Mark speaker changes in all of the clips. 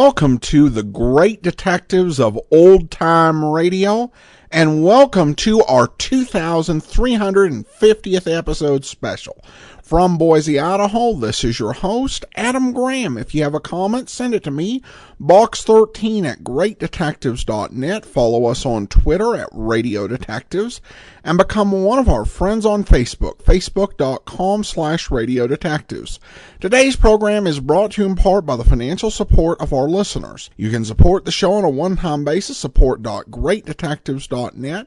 Speaker 1: welcome to the great detectives of old-time radio, and welcome to our 2350th episode special. From Boise, Idaho, this is your host, Adam Graham. If you have a comment, send it to me, box13@greatdetectives.net. Follow us on Twitter at Radio Detectives, and become one of our friends on Facebook, facebook.com/Radio Detectives. Today's program is brought to you in part by the financial support of our listeners. You can support the show on a one-time basis, support.greatdetectives.net,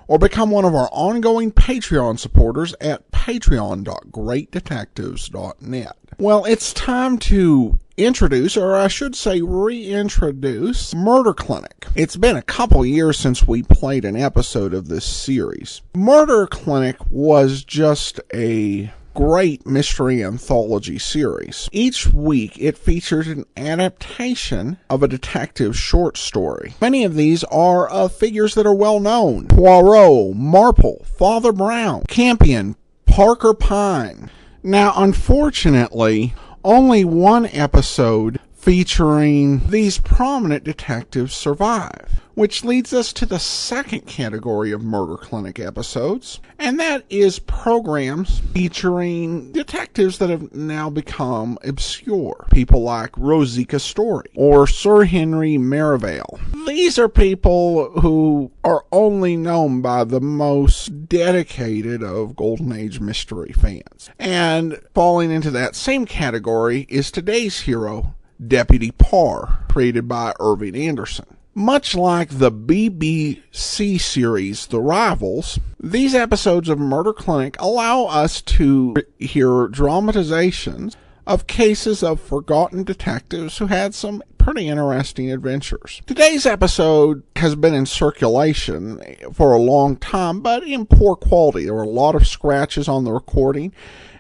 Speaker 1: or become one of our ongoing Patreon supporters at patreon.greatdetectives.net. Well, it's time to introduce, or I should say reintroduce, Murder Clinic. It's been a couple years since we played an episode of this series. Murder Clinic was just a great mystery anthology series. Each week it featured an adaptation of a detective short story. Many of these are of figures that are well known: Poirot, Marple, Father Brown, Campion, Parker Pine. Now, unfortunately, only one episode featuring these prominent detectives survive, which leads us to the second category of Murder Clinic episodes, and that is programs featuring detectives that have now become obscure. People like Rosika Story or Sir Henry Merivale. These are people who are only known by the most dedicated of Golden Age mystery fans. And falling into that same category is today's hero, Deputy Parr, created by Irving Anderson. Much like the BBC series The Rivals, these episodes of Murder Clinic allow us to hear dramatizations of cases of forgotten detectives who had some pretty interesting adventures. Today's episode has been in circulation for a long time, but in poor quality. There were a lot of scratches on the recording,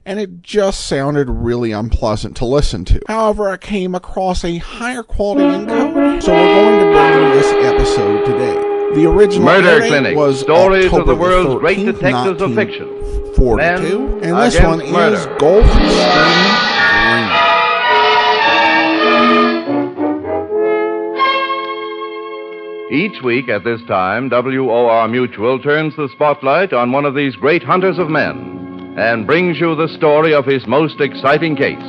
Speaker 1: and it just sounded really unpleasant to listen to. However, I came across a higher quality encoding, so we're going to bring you this episode today. The original
Speaker 2: Murder Clinic
Speaker 1: was
Speaker 2: Stories
Speaker 1: October
Speaker 2: of the World's
Speaker 1: 13th,
Speaker 2: Great Detectives of Fiction.
Speaker 1: 1942, and this
Speaker 2: Against
Speaker 1: one
Speaker 2: Murder.
Speaker 1: is Gulfstream Green.
Speaker 2: Each week at this time, WOR Mutual turns the spotlight on one of these great hunters of men and brings you the story of his most exciting case.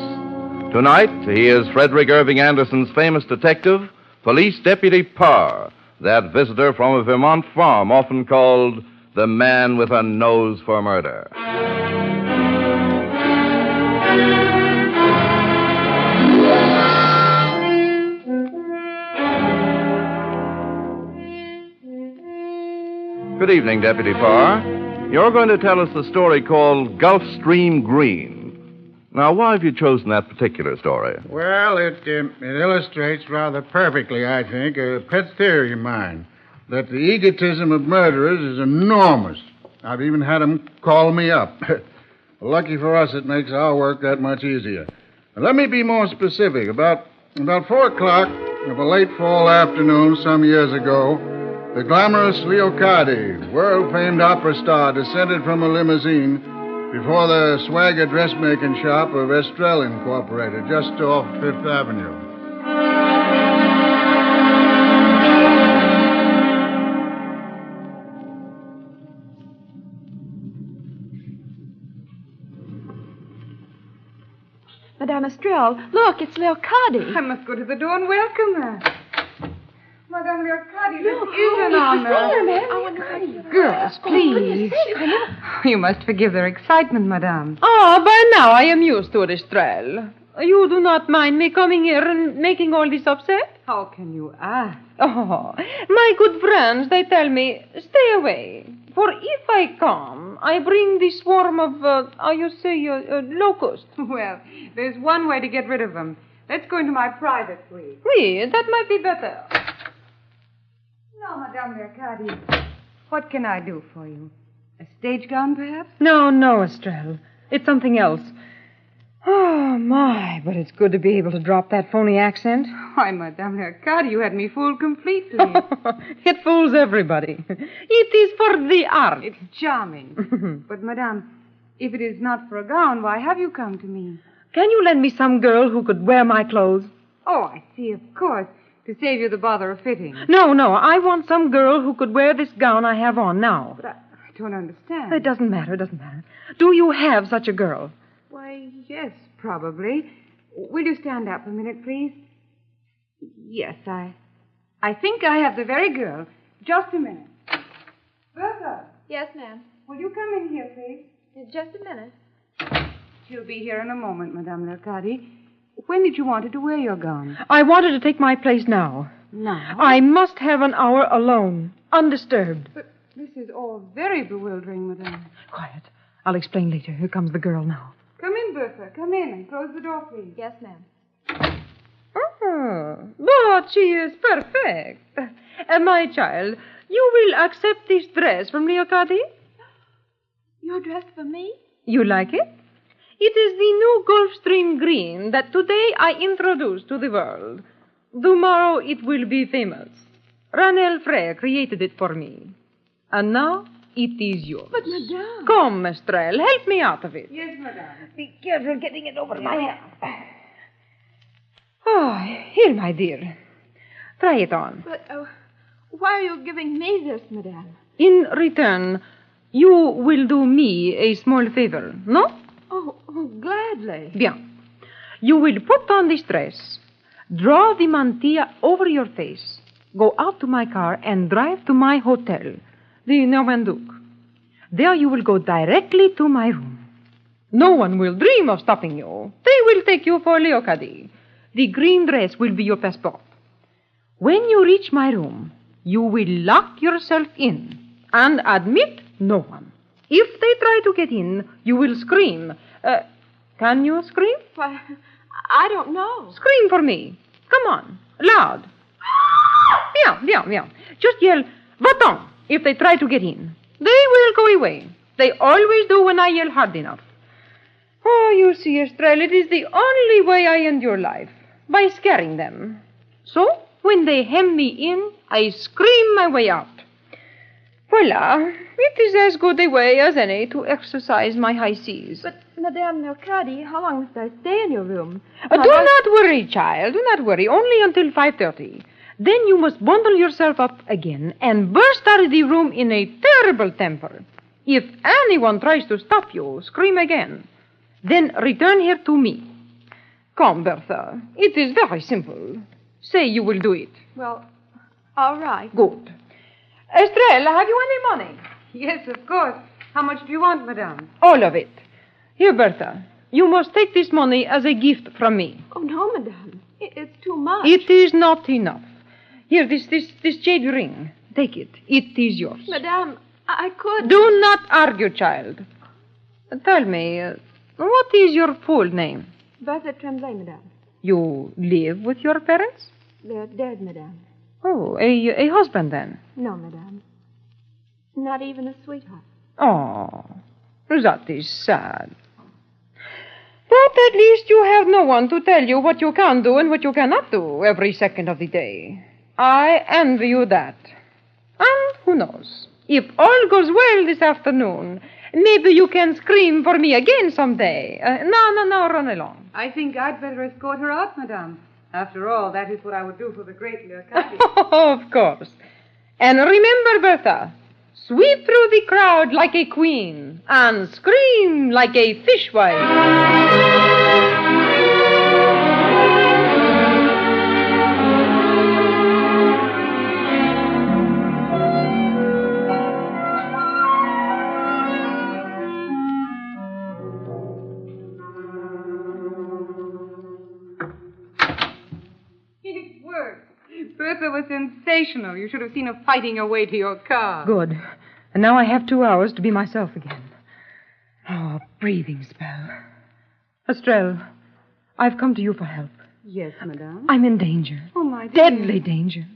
Speaker 2: Tonight, he is Frederick Irving Anderson's famous detective, Police Deputy Parr, that visitor from a Vermont farm often called the man with a nose for murder. Good evening, Deputy Parr. You're going to tell us the story called Gulfstream Green. Now, why have you chosen that particular story?
Speaker 3: Well, it illustrates rather perfectly, I think, a pet theory of mine, that the egotism of murderers is enormous. I've even had them call me up. Lucky for us, it makes our work that much easier. Now, let me be more specific. About 4 o'clock of a late fall afternoon some years ago, the glamorous Leocardi, world-famed opera star, descended from a limousine before the swagger dressmaking shop of Estrell Incorporated, just off Fifth Avenue.
Speaker 4: Madame Estrell, look, it's Leocardi.
Speaker 5: I must go to the door and welcome her. Madame Leocardi, this
Speaker 4: Look,
Speaker 5: is an honor. Girls, please. You must forgive their excitement, madame.
Speaker 6: By now I am used to it, Estrell. You do not mind me coming here and making all this upset?
Speaker 5: How can you ask?
Speaker 6: Oh, my good friends, they tell me, stay away. For if I come, I bring the swarm of, locusts.
Speaker 5: Well, there's one way to get rid of them. Let's go into my private suite.
Speaker 6: Oui, that might be better.
Speaker 5: Now, Madame Leocardi, what can I do for you? A stage gown, perhaps?
Speaker 6: No, Estrell. It's something else. Oh, my, but it's good to be able to drop that phony accent.
Speaker 5: Why, Madame Leocardi, you had me fooled completely.
Speaker 6: It fools everybody. It is for the art.
Speaker 5: It's charming. But, Madame, if it is not for a gown, why have you come to me?
Speaker 6: Can you lend me some girl who could wear my clothes?
Speaker 5: Oh, I see, of course. To save you the bother of fitting.
Speaker 6: No, I want some girl who could wear this gown I have on now.
Speaker 5: But I don't understand.
Speaker 6: It doesn't matter. Do you have such a girl?
Speaker 5: Why, yes, probably. Will you stand up a minute, please? Yes, I think I have the very girl. Just a minute. Bertha,
Speaker 4: Yes, ma'am.
Speaker 5: will you come in here, please?
Speaker 4: Just a minute.
Speaker 5: She'll be here in a moment, Madame Lercadi. When did you want her to wear your gown?
Speaker 6: I wanted to take my place now.
Speaker 5: Now?
Speaker 6: I must have an hour alone, undisturbed.
Speaker 5: But this is all very bewildering, Madame.
Speaker 6: Quiet. I'll explain later. Here comes the girl now.
Speaker 5: Come in, Bertha. Come in and close the door, please.
Speaker 4: Yes, ma'am.
Speaker 6: Oh, but she is perfect. My child, you will accept this dress from Leocadi?
Speaker 4: Your dress for me?
Speaker 6: You like it? It is the new Gulfstream Green that today I introduce to the world. Tomorrow it will be famous. Ranel Frey created it for me. And now it is yours.
Speaker 4: But, Madame...
Speaker 6: Come, Estrelle, help me out of it.
Speaker 5: Yes, Madame.
Speaker 6: Be careful getting it over my head. Oh, here, my dear. Try it on.
Speaker 4: But, why are you giving me this, Madame?
Speaker 6: In return, you will do me a small favor, no?
Speaker 4: Oh, gladly.
Speaker 6: Bien. You will put on this dress, draw the mantilla over your face, go out to my car, and drive to my hotel, the Normanduc. There you will go directly to my room. No one will dream of stopping you. They will take you for Leocadi. The green dress will be your passport. When you reach my room, you will lock yourself in and admit no one. If they try to get in, you will scream. Can you scream?
Speaker 4: Why, I don't know.
Speaker 6: Scream for me. Come on, loud. Bien. Just yell, va-t'en, if they try to get in. They will go away. They always do when I yell hard enough. Oh, you see, Estrelle, it is the only way I endure life, by scaring them. So, when they hem me in, I scream my way out. Voila, it is as good a way as any to exercise my high seas.
Speaker 4: But, Madame Leocadi, how long must I stay in your room?
Speaker 6: Do not worry, child, do not worry, only until 5:30. Then you must bundle yourself up again and burst out of the room in a terrible temper. If anyone tries to stop you, scream again. Then return here to me. Come, Bertha. It is very simple. Say you will do it.
Speaker 4: Well, all right.
Speaker 6: Good. Estrelle, have you any money?
Speaker 5: Yes, of course. How much do you want, Madame?
Speaker 6: All of it. Here, Bertha. You must take this money as a gift from me.
Speaker 4: Oh, no, Madame. It's too much.
Speaker 6: It is not enough. Here, this jade ring. Take it. It is yours.
Speaker 4: Madame, I could...
Speaker 6: Do not argue, child. Tell me, what is your full name?
Speaker 4: Bertha Tremblay, Madame.
Speaker 6: You live with your parents?
Speaker 4: They're dead, Madame.
Speaker 6: Oh, a husband then?
Speaker 4: No, Madame. Not even a sweetheart.
Speaker 6: Oh, that is sad. But at least you have no one to tell you what you can do and what you cannot do every second of the day. I envy you that. And who knows? If all goes well this afternoon, maybe you can scream for me again someday. No, run along.
Speaker 5: I think I'd better escort her out, Madame. After all, that is what I would do for the great Leocadi.
Speaker 6: Of course. And remember, Bertha, sweep through the crowd like a queen and scream like a fishwife.
Speaker 5: It worked. Bertha was sensational. You should have seen her fighting her way to your car.
Speaker 6: Good. And now I have 2 hours to be myself again. Oh, a breathing spell. Estrelle, I've come to you for help.
Speaker 5: Yes, Madame.
Speaker 6: I'm in danger.
Speaker 5: Oh, my dear.
Speaker 6: Deadly danger.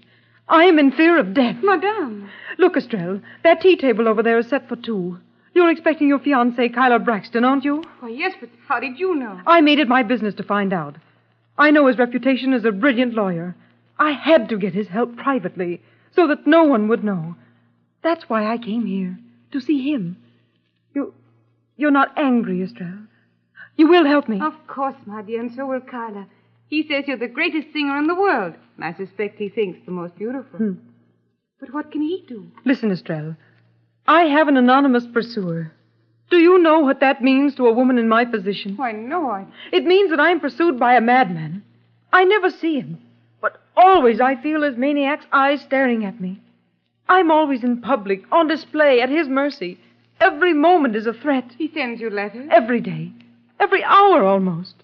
Speaker 6: I am in fear of death.
Speaker 5: Madame.
Speaker 6: Look, Estrelle, that tea table over there is set for 2. You're expecting your fiancé, Kyler Braxton, aren't you?
Speaker 5: Why, yes, but how did you know?
Speaker 6: I made it my business to find out. I know his reputation as a brilliant lawyer. I had to get his help privately so that no one would know. That's why I came here, to see him. You're not angry, Estrelle. You will help me.
Speaker 5: Of course, my dear, and so will Kyla. He says you're the greatest singer in the world. And I suspect he thinks the most beautiful. But what can he do?
Speaker 6: Listen, Estrella. I have an anonymous pursuer. Do you know what that means to a woman in my position?
Speaker 5: Why, no,
Speaker 6: It means that I'm pursued by a madman. I never see him, but always I feel his maniac's eyes staring at me. I'm always in public, on display, at his mercy. Every moment is a threat.
Speaker 5: He sends you letters?
Speaker 6: Every day. Every hour, almost.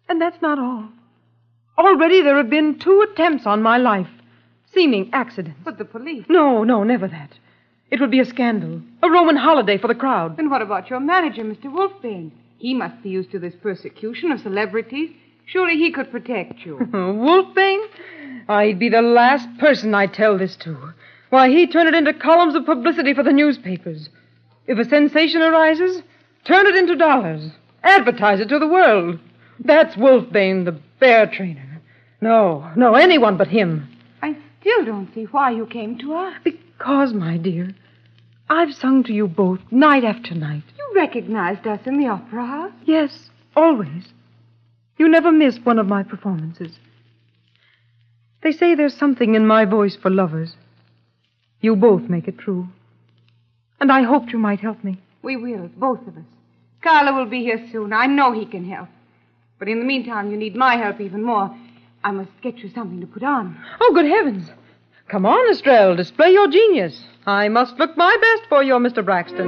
Speaker 6: And that's not all. Already there have been 2 attempts on my life. Seeming accidents.
Speaker 5: But the police?
Speaker 6: No, never that. It would be a scandal. A Roman holiday for the crowd.
Speaker 5: And what about your manager, Mr. Wolfbane? He must be used to this persecution of celebrities. Surely he could protect you.
Speaker 6: Wolfbane? I'd be the last person I'd tell this to. Why, he'd turn it into columns of publicity for the newspapers. If a sensation arises, turn it into dollars. Advertise it to the world. That's Wolfbane, the bear trainer. No, anyone but him.
Speaker 5: I still don't see why you came to us.
Speaker 6: Because, my dear, I've sung to you both night after night.
Speaker 5: You recognized us in the opera house?
Speaker 6: Yes, always. You never missed one of my performances. They say there's something in my voice for lovers. You both make it true. And I hoped you might help me.
Speaker 5: We will, both of us. Carla will be here soon. I know he can help. But in the meantime, you need my help even more. I must get you something to put on.
Speaker 6: Oh, good heavens. Come on, Estrella, display your genius. I must look my best for you, Mr. Braxton.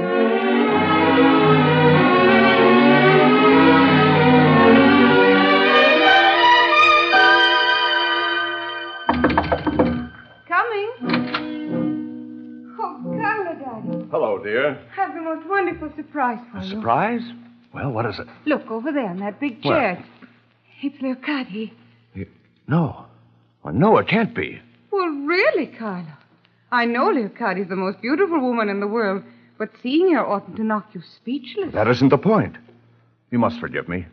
Speaker 5: Coming. Oh, Carla, Daddy.
Speaker 2: Hello, dear.
Speaker 5: I have the most wonderful surprise for you.
Speaker 2: Surprise? Well, what is it?
Speaker 5: Look, over there in that big chair. It's Leocati.
Speaker 2: No. Well, no, it can't be.
Speaker 5: Well, really, Carla. I know Leocati's the most beautiful woman in the world, but seeing her oughtn't to knock you speechless.
Speaker 2: That isn't the point. You must forgive me.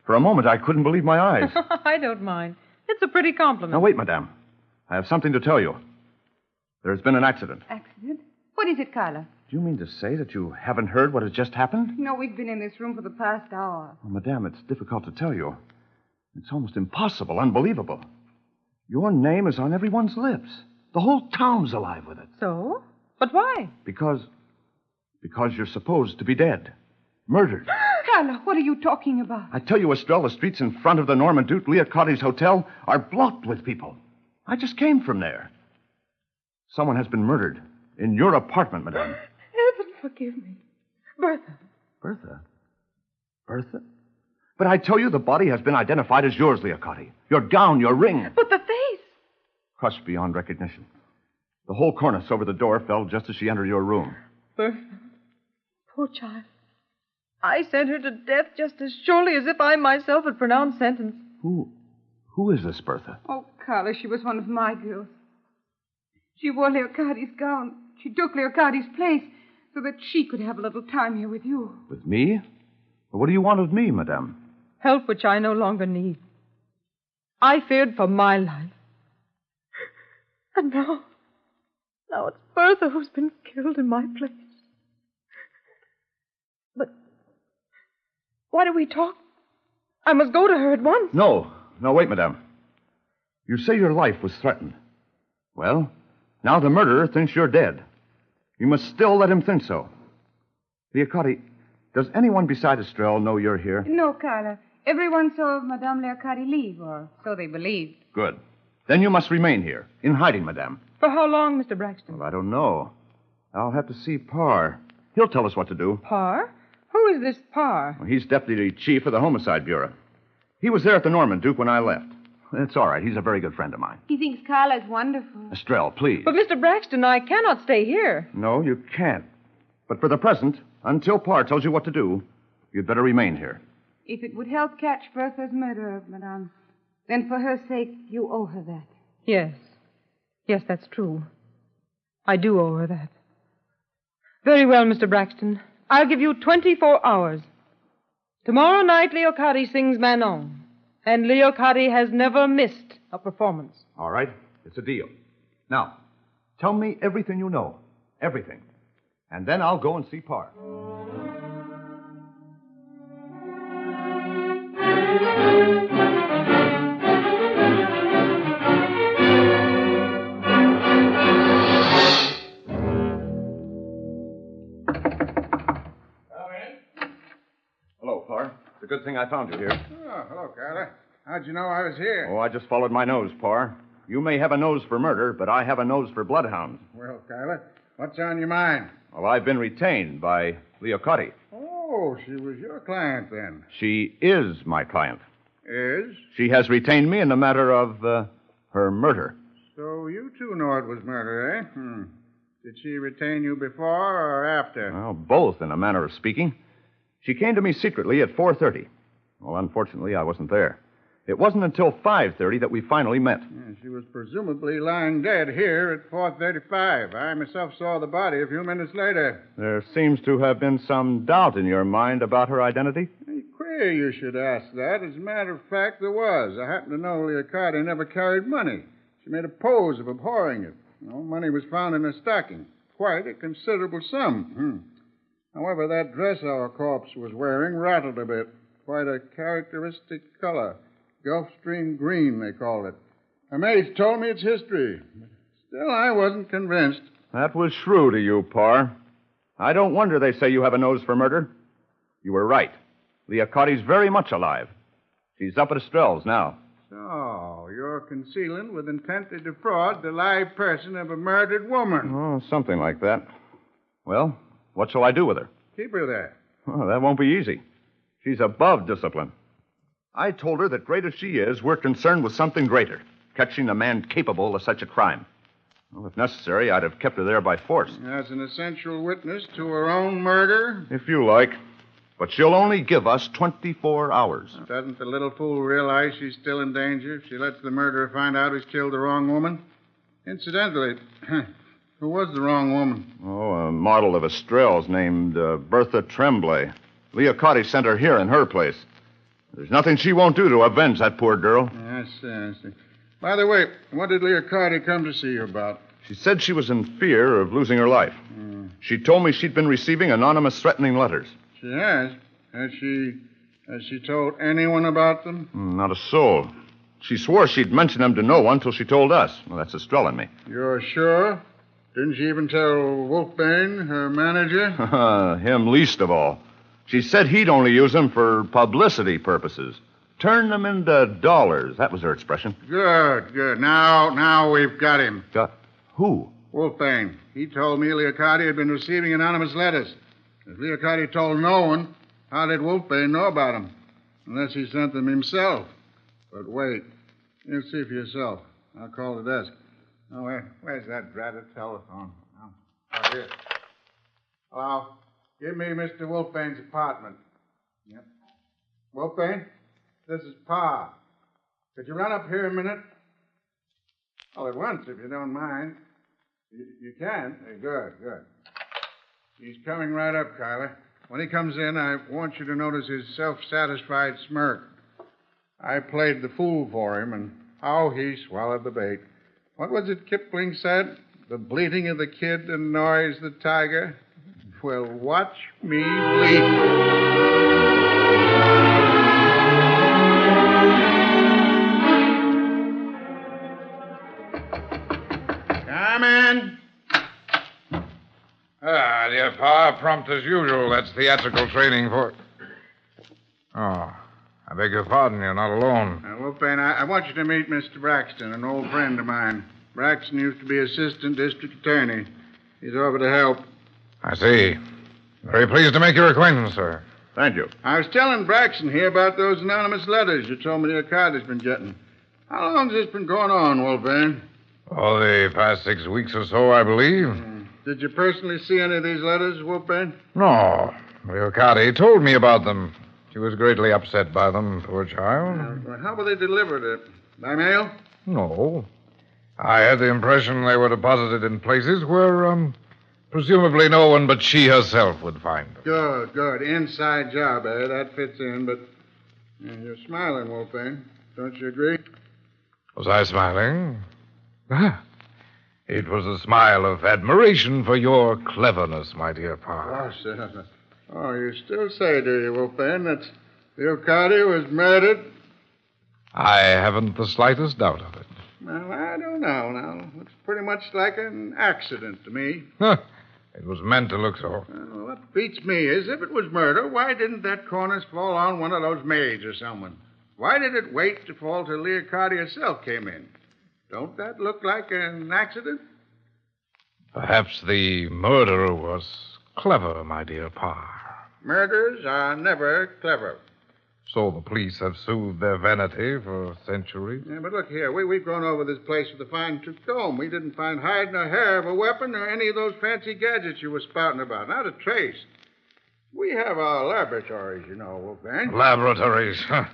Speaker 2: For a moment, I couldn't believe my eyes.
Speaker 6: I don't mind. It's a pretty compliment.
Speaker 2: Now, wait, madame. I have something to tell you. There's been an accident.
Speaker 5: Accident? What is it, Carla?
Speaker 2: Do you mean to say that you haven't heard what has just happened?
Speaker 5: No, we've been in this room for the past hour.
Speaker 2: Well, madame, it's difficult to tell you. It's almost impossible, unbelievable. Your name is on everyone's lips. The whole town's alive with it.
Speaker 6: So? But why?
Speaker 2: Because you're supposed to be dead. Murdered.
Speaker 5: Carla, what are you talking about?
Speaker 2: I tell you, Estrella, the streets in front of the Norman Duke Leocati's hotel are blocked with people. I just came from there. Someone has been murdered in your apartment, madame.
Speaker 6: Heaven forgive me. Bertha.
Speaker 2: Bertha? Bertha? But I tell you, the body has been identified as yours, Leocati. Your gown, your ring.
Speaker 6: But the face.
Speaker 2: Crushed beyond recognition. The whole cornice over the door fell just as she entered your room.
Speaker 6: Bertha. Poor child. I sent her to death just as surely as if I myself had pronounced sentence.
Speaker 2: Who is this Bertha?
Speaker 5: Oh, Carla, she was one of my girls. She wore Leocati's gown. She took Leocati's place so that she could have a little time here with you.
Speaker 2: With me? Well, what do you want of me, madame?
Speaker 6: Help which I no longer need. I feared for my life. And now it's Bertha who's been killed in my place. But why do we talk? I must go to her at once.
Speaker 2: No, wait, madame. You say your life was threatened. Well, now the murderer thinks you're dead. You must still let him think so. Leocati, does anyone beside Estrella know you're here?
Speaker 5: No, Carla. Everyone saw Madame Leocati leave, or so they believed.
Speaker 2: Good. Then you must remain here, in hiding, madame.
Speaker 6: For how long, Mr. Braxton?
Speaker 2: Well, I don't know. I'll have to see Parr. He'll tell us what to do.
Speaker 6: Parr? Who is this Parr?
Speaker 2: Well, he's deputy chief of the Homicide Bureau. He was there at the Norman Duke when I left. It's all right. He's a very good friend of mine.
Speaker 5: He thinks Carla's wonderful.
Speaker 2: Estrella, please.
Speaker 6: But, Mr. Braxton, I cannot stay here.
Speaker 2: No, you can't. But for the present, until Parr tells you what to do, you'd better remain here.
Speaker 5: If it would help catch Bertha's murderer, Madame, then for her sake, you owe her that.
Speaker 6: Yes. Yes, that's true. I do owe her that. Very well, Mr. Braxton. I'll give you 24 hours. Tomorrow night, Leocati sings Manon. And Leocati has never missed a performance.
Speaker 2: All right. It's a deal. Now, tell me everything you know. Everything. And then I'll go and see Parr.
Speaker 7: thing I found you here.
Speaker 3: Oh, hello, Carter. How'd you know I was here?
Speaker 7: Oh, I just followed my nose, Parr. You may have a nose for murder, but I have a nose for bloodhounds.
Speaker 3: Well, Carter, what's on your mind?
Speaker 7: Well, I've been retained by Leocotti.
Speaker 3: Oh, she was your client then.
Speaker 7: She is my client.
Speaker 3: Is?
Speaker 7: She has retained me in the matter of her murder.
Speaker 3: So you two know it was murder, eh? Did she retain you before or after?
Speaker 7: Well, both, in a manner of speaking. She came to me secretly at 4:30. Well, unfortunately, I wasn't there. It wasn't until 5:30 that we finally met.
Speaker 3: Yeah, she was presumably lying dead here at 4:35. I myself saw the body a few minutes later.
Speaker 7: There seems to have been some doubt in your mind about her identity.
Speaker 3: Hey, queer you should ask that. As a matter of fact, there was. I happen to know Leocotti never carried money. She made a pose of abhorring it. No money was found in her stocking. Quite a considerable sum. However, that dress our corpse was wearing rattled a bit. Quite a characteristic color. Gulfstream Green, they called it. Her maid told me its history. Still, I wasn't convinced.
Speaker 7: That was shrewd of you, Parr. I don't wonder they say you have a nose for murder. You were right. Leocotti's very much alive. She's up at Estrell's now.
Speaker 3: So, you're concealing with intent to defraud the live person of a murdered woman.
Speaker 7: Oh, something like that. Well, what shall I do with her?
Speaker 3: Keep her there.
Speaker 7: Oh, that won't be easy. She's above discipline. I told her that great as she is, we're concerned with something greater, catching a man capable of such a crime. Well, if necessary, I'd have kept her there by force.
Speaker 3: As an essential witness to her own murder?
Speaker 7: If you like. But she'll only give us 24 hours.
Speaker 3: Doesn't the little fool realize she's still in danger if she lets the murderer find out he's killed the wrong woman? Incidentally, who was the wrong woman?
Speaker 7: Oh, a model of Estrell's named Bertha Tremblay. Leocotti sent her here in her place. There's nothing she won't do to avenge that poor girl.
Speaker 3: I see. By the way, what did Leocotti come to see you about?
Speaker 7: She said she was in fear of losing her life. She told me she'd been receiving anonymous threatening letters.
Speaker 3: She has? Has she told anyone about them?
Speaker 7: Not a soul. She swore she'd mention them to no one till she told us. Well, that's Estrell and me.
Speaker 3: You're sure? Didn't she even tell Wolfbane, her manager?
Speaker 7: Him least of all. She said he'd only use them for publicity purposes. Turn them into dollars. That was her expression.
Speaker 3: Good. Now we've got him.
Speaker 7: Got who?
Speaker 3: Wolfbane. He told me Leocotti had been receiving anonymous letters. If Leocotti told no one, how did Wolfbane know about them? Unless he sent them himself. But wait. You'll see for yourself. I'll call the desk. Oh, where's that dratted telephone? Oh, here. Hello? Give me Mr. Wolfbane's apartment. Yep. Wolfbane, this is Parr. Could you run up here a minute? All at once, if you don't mind. You can? Good. He's coming right up, Kyler. When he comes in, I want you to notice his self-satisfied smirk. I played the fool for him, and how he swallowed the bait. What was it Kipling said? The bleating of the kid annoys the tiger. Well, watch me bleat. Come in.
Speaker 8: Dear Pa, prompt as usual. That's theatrical training for... Oh, I beg your pardon. You're not alone.
Speaker 3: Wolfbane, I want you to meet Mr. Braxton, an old friend of mine. Braxton used to be assistant district attorney. He's over to help.
Speaker 8: I see. Very pleased to make your acquaintance, sir.
Speaker 7: Thank you.
Speaker 3: I was telling Braxton here about those anonymous letters you told me Leocotti's been getting. How long's this been going on, Wolfbane?
Speaker 8: Oh, the past 6 weeks or so, I believe.
Speaker 3: Did you personally see any of these letters, Wolfbane?
Speaker 8: No. Leocotti told me about them. She was greatly upset by them, poor child.
Speaker 3: Well, how were they delivered? By mail?
Speaker 8: No. I had the impression they were deposited in places where, presumably no one but she herself would find them.
Speaker 3: Good. Inside job, That fits in, but you're smiling, Wolfbane. Don't you agree?
Speaker 8: Was I smiling? It was a smile of admiration for your cleverness, my dear Pa.
Speaker 3: Oh, you still say, do you, Wolfbane, that Leocotti was murdered?
Speaker 8: I haven't the slightest doubt of it.
Speaker 3: Well, I don't know now. Looks pretty much like an accident to me.
Speaker 8: It was meant to look so.
Speaker 3: What beats me is if it was murder, why didn't that cornice fall on one of those maids or someone? Why did it wait to fall till Leocardi herself came in? Don't that look like an accident?
Speaker 8: Perhaps the murderer was clever, my dear Parr.
Speaker 3: Murders are never clever.
Speaker 8: So the police have soothed their vanity for centuries.
Speaker 3: Yeah, but look here. We've gone over this place with a fine-tooth comb. We didn't find hide nor hair of a weapon or any of those fancy gadgets you were spouting about. Not a trace. We have our laboratories, you know, Wolfgang.
Speaker 8: Laboratories? Huh.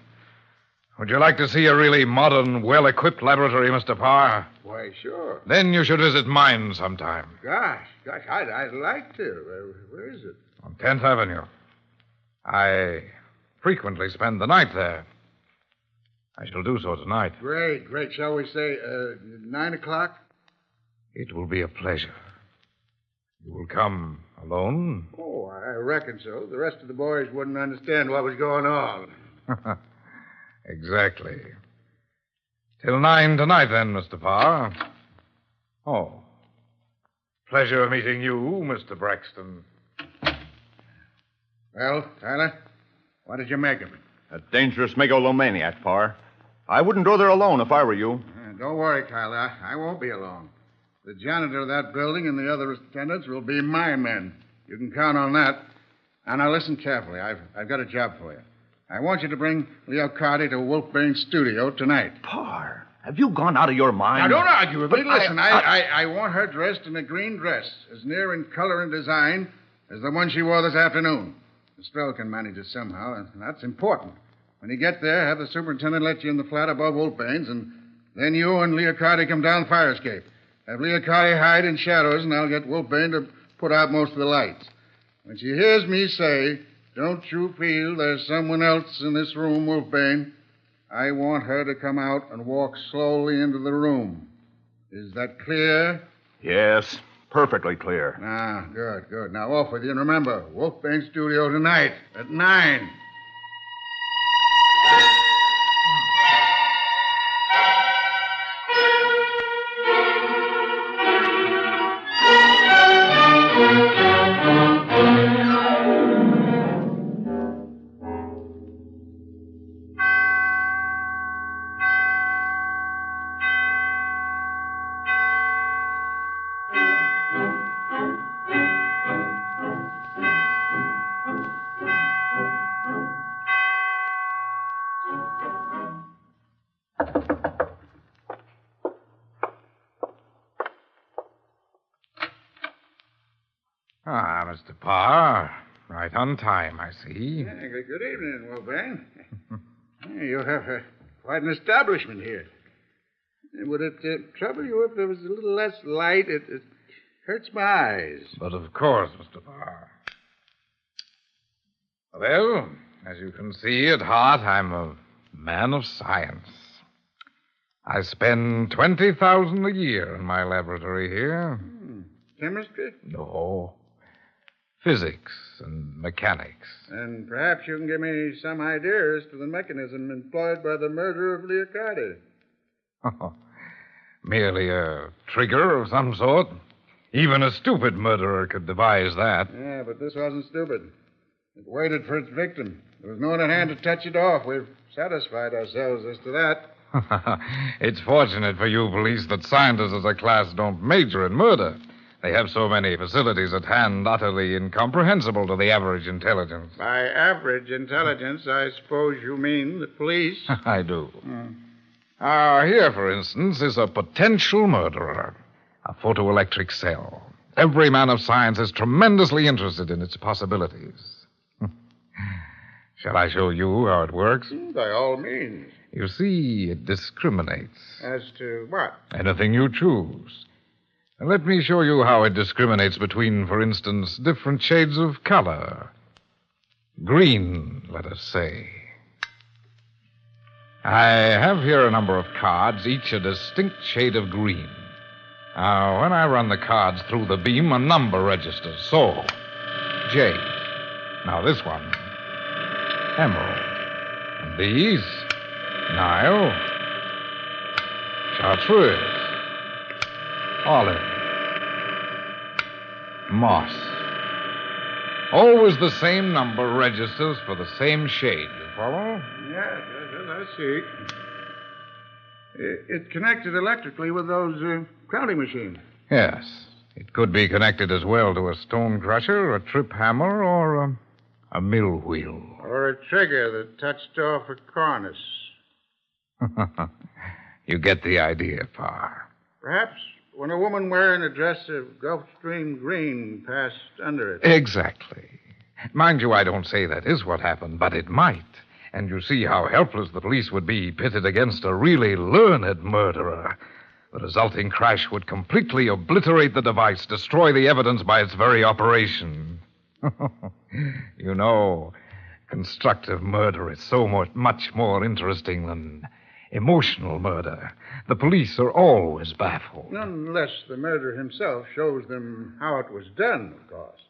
Speaker 8: Would you like to see a really modern, well-equipped laboratory, Mr. Parr?
Speaker 3: Why, sure.
Speaker 8: Then you should visit mine sometime.
Speaker 3: Gosh, I'd like to. Where is it?
Speaker 8: On 10th Avenue. I frequently spend the night there. I shall do so tonight.
Speaker 3: Great. Shall we say 9 o'clock?
Speaker 8: It will be a pleasure. You will come alone?
Speaker 3: Oh, I reckon so. The rest of the boys wouldn't understand what was going on.
Speaker 8: Exactly. Till 9 tonight, then, Mr. Parr. Oh. Pleasure meeting you, Mr. Braxton.
Speaker 3: Well, Tyler, what did you make of it?
Speaker 7: A dangerous megalomaniac, Parr. I wouldn't go there alone if I were you.
Speaker 3: Don't worry, Tyler. I won't be alone. The janitor of that building and the other attendants will be my men. You can count on that. And now listen carefully. I've got a job for you. I want you to bring Leocardi to Wolfbane's studio tonight.
Speaker 7: Parr, have you gone out of your mind?
Speaker 3: Now, don't argue with me. Listen, I want her dressed in a green dress, as near in color and design as the one she wore this afternoon. Estrell can manage it somehow, and that's important. When you get there, have the superintendent let you in the flat above Wolfbane's, and then you and Leocardi come down the fire escape. Have Leocardi hide in shadows, and I'll get Wolfbane to put out most of the lights. When she hears me say, "Don't you feel there's someone else in this room, Wolfbane?" I want her to come out and walk slowly into the room. Is that clear?
Speaker 7: Yes, perfectly clear.
Speaker 3: Ah, good. Now, off with you. And remember, Wolfbane's studio tonight at 9.
Speaker 8: Ah, Mr. Parr. Right on time, I see.
Speaker 3: Yeah, good evening, Wolfbane. You have quite an establishment here. Would it trouble you if there was a little less light? It hurts my eyes.
Speaker 8: But of course, Mr. Parr. Well, as you can see, at heart, I'm a man of science. I spend $20,000 a year in my laboratory here.
Speaker 3: Chemistry?
Speaker 8: No. Physics and mechanics.
Speaker 3: And perhaps you can give me some idea as to the mechanism employed by the murder of Leocardi.
Speaker 8: Merely a trigger of some sort. Even a stupid murderer could devise that.
Speaker 3: Yeah, but this wasn't stupid. It waited for its victim. There was no one at hand to touch it off. We've satisfied ourselves as to that.
Speaker 8: It's fortunate for you police that scientists as a class don't major in murder. They have so many facilities at hand utterly incomprehensible to the average intelligence.
Speaker 3: By average intelligence, I suppose you mean the police?
Speaker 8: I do. Here, for instance, is a potential murderer. A photoelectric cell. Every man of science is tremendously interested in its possibilities. Shall I show you how it works?
Speaker 3: By all means.
Speaker 8: You see, it discriminates.
Speaker 3: As to what?
Speaker 8: Anything you choose. And let me show you how it discriminates between, for instance, different shades of color. Green, let us say. I have here a number of cards, each a distinct shade of green. Now, when I run the cards through the beam, a number registers. So, J. Now, this one, emerald. And these, Nile, chartreuse, olive, Moss. Always the same number registers for the same shade. You follow?
Speaker 3: Yes, I see. It connected electrically with those counting machines.
Speaker 8: Yes. It could be connected as well to a stone crusher, a trip hammer, or a mill wheel.
Speaker 3: Or a trigger that touched off a cornice.
Speaker 8: You get the idea, Parr.
Speaker 3: Perhaps when a woman wearing a dress of Gulfstream Green passed under it.
Speaker 8: Exactly. Mind you, I don't say that is what happened, but it might. And you see how helpless the police would be pitted against a really learned murderer. The resulting crash would completely obliterate the device, destroy the evidence by its very operation. You know, constructive murder is so much more interesting than emotional murder. The police are always baffled.
Speaker 3: Unless the murderer himself shows them how it was done, of course.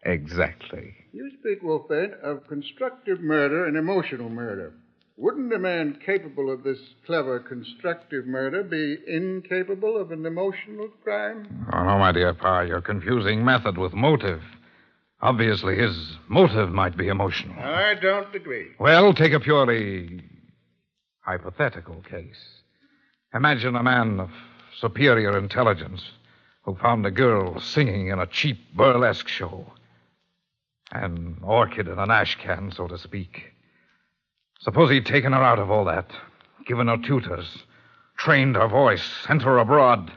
Speaker 8: Exactly.
Speaker 3: You speak, Wolfbane, of constructive murder and emotional murder. Wouldn't a man capable of this clever constructive murder be incapable of an emotional crime?
Speaker 8: Oh, no, my dear Parr, you're confusing method with motive. Obviously, his motive might be emotional.
Speaker 3: I don't agree.
Speaker 8: Well, take a purely hypothetical case. Imagine a man of superior intelligence who found a girl singing in a cheap burlesque show. An orchid in an ash can, so to speak. Suppose he'd taken her out of all that, given her tutors, trained her voice, sent her abroad,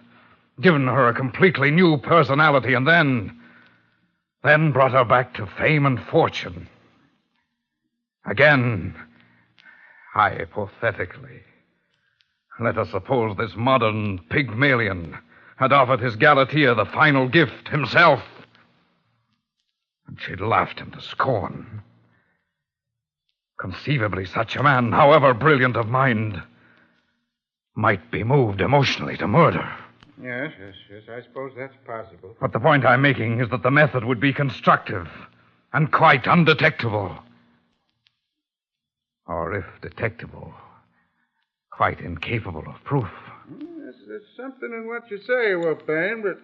Speaker 8: given her a completely new personality, and then brought her back to fame and fortune. Again, hypothetically, let us suppose this modern Pygmalion had offered his Galatea the final gift himself. And she'd laughed him to scorn. Conceivably, such a man, however brilliant of mind, might be moved emotionally to murder.
Speaker 3: Yes, I suppose that's possible.
Speaker 8: But the point I'm making is that the method would be constructive and quite undetectable. Or if detectable, quite incapable of proof.
Speaker 3: There's something in what you say, Wolfbane, but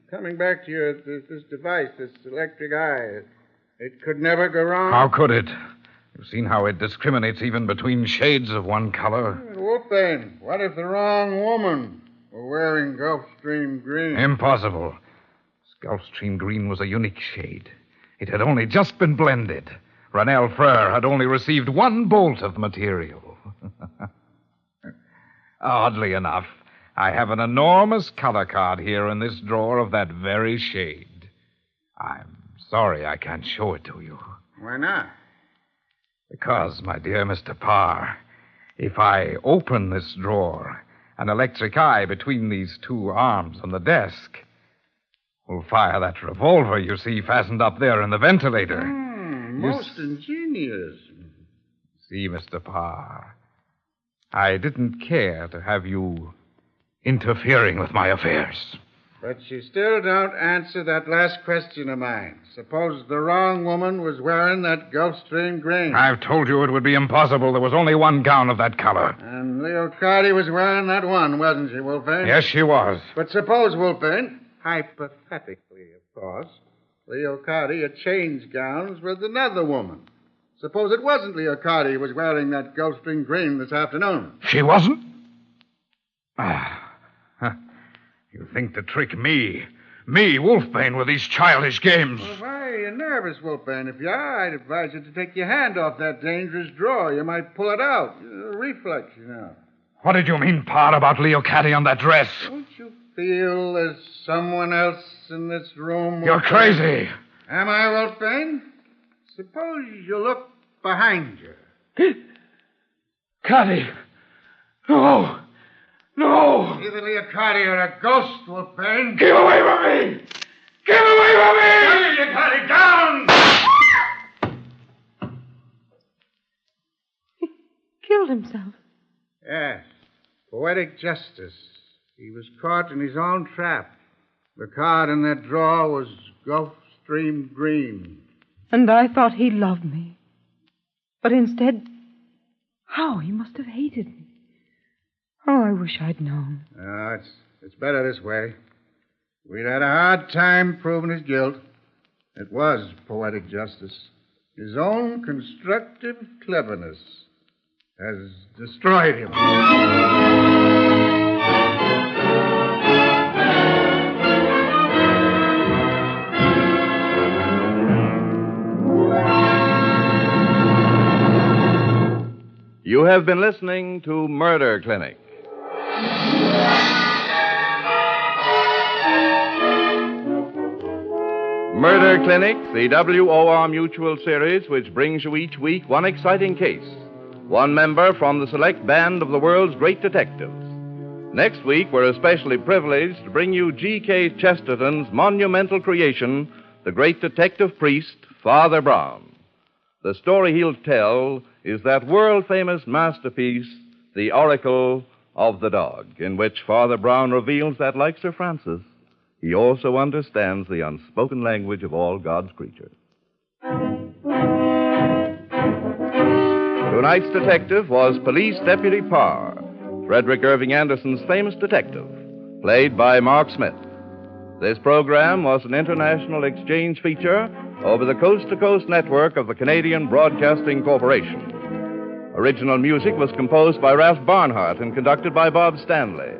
Speaker 3: coming back to this device, this electric eye, it could never go wrong.
Speaker 8: How could it? You've seen how it discriminates even between shades of one color.
Speaker 3: Wolfbane, what if the wrong woman were wearing Gulfstream Green?
Speaker 8: Impossible. Gulfstream Green was a unique shade. It had only just been blended. Ranel Frere had only received one bolt of the material. Oddly enough, I have an enormous color card here in this drawer of that very shade. I'm sorry I can't show it to you.
Speaker 3: Why not?
Speaker 8: Because, my dear Mr. Parr, if I open this drawer, an electric eye between these two arms on the desk will fire that revolver you see fastened up there in the ventilator.
Speaker 3: Most ingenious.
Speaker 8: See, Mr. Parr, I didn't care to have you interfering with my affairs.
Speaker 3: But you still don't answer that last question of mine. Suppose the wrong woman was wearing that Gulfstream Green.
Speaker 8: I've told you it would be impossible. There was only one gown of that color.
Speaker 3: And Leocardi was wearing that one, wasn't she, Wolfbane?
Speaker 8: Yes, she was.
Speaker 3: But suppose, Wolfbane, hypothetically, of course, Leocardi had changed gowns with another woman. Suppose it wasn't Leocardi who was wearing that Gulfstream Green this afternoon.
Speaker 8: She wasn't? You think to trick me, Wolfbane, with these childish games.
Speaker 3: Well, why are you nervous, Wolfbane? If you are, I'd advise you to take your hand off that dangerous drawer. You might pull it out. A reflex, you know.
Speaker 8: What did you mean, Parr, about Leocardi on that dress?
Speaker 3: Don't you feel there's someone else in this room?
Speaker 8: You're crazy.
Speaker 3: Am I, Wolfbane? Suppose you look behind you.
Speaker 8: Cardi. No. No.
Speaker 3: Either Leocardi or a ghost, Wolfbane.
Speaker 8: Get away from me! Get away from me!
Speaker 3: Leocardi, down!
Speaker 6: He killed himself.
Speaker 3: Yes. Poetic justice. He was caught in his own trap. The card in that drawer was Gulfstream Green.
Speaker 6: And I thought he loved me. But instead, how he must have hated me. Oh, I wish I'd known.
Speaker 3: It's better this way. We'd had a hard time proving his guilt. It was poetic justice. His own constructive cleverness has destroyed him.
Speaker 2: You have been listening to Murder Clinic. Murder Clinic, the WOR Mutual series, which brings you each week one exciting case, one member from the select band of the world's great detectives. Next week, we're especially privileged to bring you G.K. Chesterton's monumental creation, the great detective priest, Father Brown. The story he'll tell is that world-famous masterpiece, The Oracle of the Dog, in which Father Brown reveals that, like Sir Francis, he also understands the unspoken language of all God's creatures. Tonight's detective was Police Deputy Parr, Frederick Irving Anderson's famous detective, played by Mark Smith. This program was an international exchange feature over the coast-to-coast network of the Canadian Broadcasting Corporation. Original music was composed by Ralph Barnhart and conducted by Bob Stanley.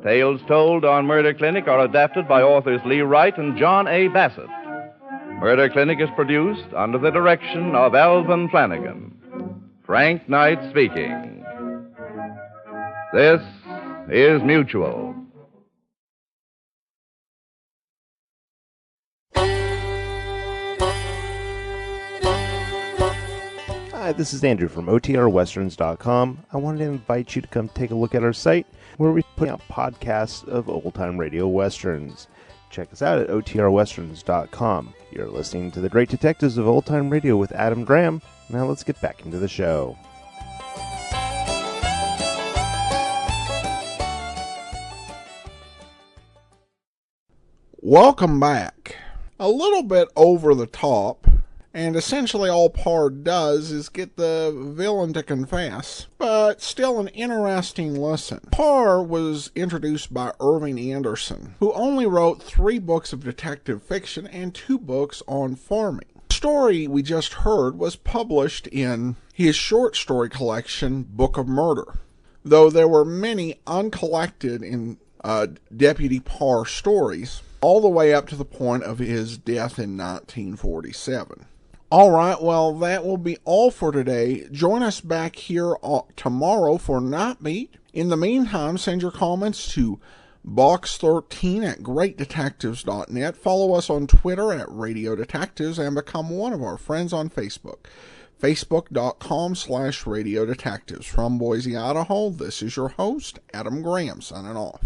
Speaker 2: Tales told on Murder Clinic are adapted by authors Lee Wright and John A. Bassett. Murder Clinic is produced under the direction of Alvin Flanagan. Frank Knight speaking. This is Mutual.
Speaker 9: Hi, this is Andrew from OTRWesterns.com. I wanted to invite you to come take a look at our site where we put out podcasts of old-time radio westerns. Check us out at OTRWesterns.com. You're listening to The Great Detectives of Old-Time Radio with Adam Graham. Now let's get back into the show.
Speaker 1: Welcome back. A little bit over the top, and essentially all Parr does is get the villain to confess, but still an interesting listen. Parr was introduced by Irving Anderson, who only wrote 3 books of detective fiction and 2 books on farming. The story we just heard was published in his short story collection, Book of Murder, though there were many uncollected in Deputy Parr stories, all the way up to the point of his death in 1947. All right, well, that will be all for today. Join us back here tomorrow for Night Beat. In the meantime, send your comments to box13@greatdetectives.net. Follow us on Twitter at Radio Detectives and become one of our friends on Facebook. Facebook.com/Radio Detectives. From Boise, Idaho, this is your host, Adam Graham, signing off.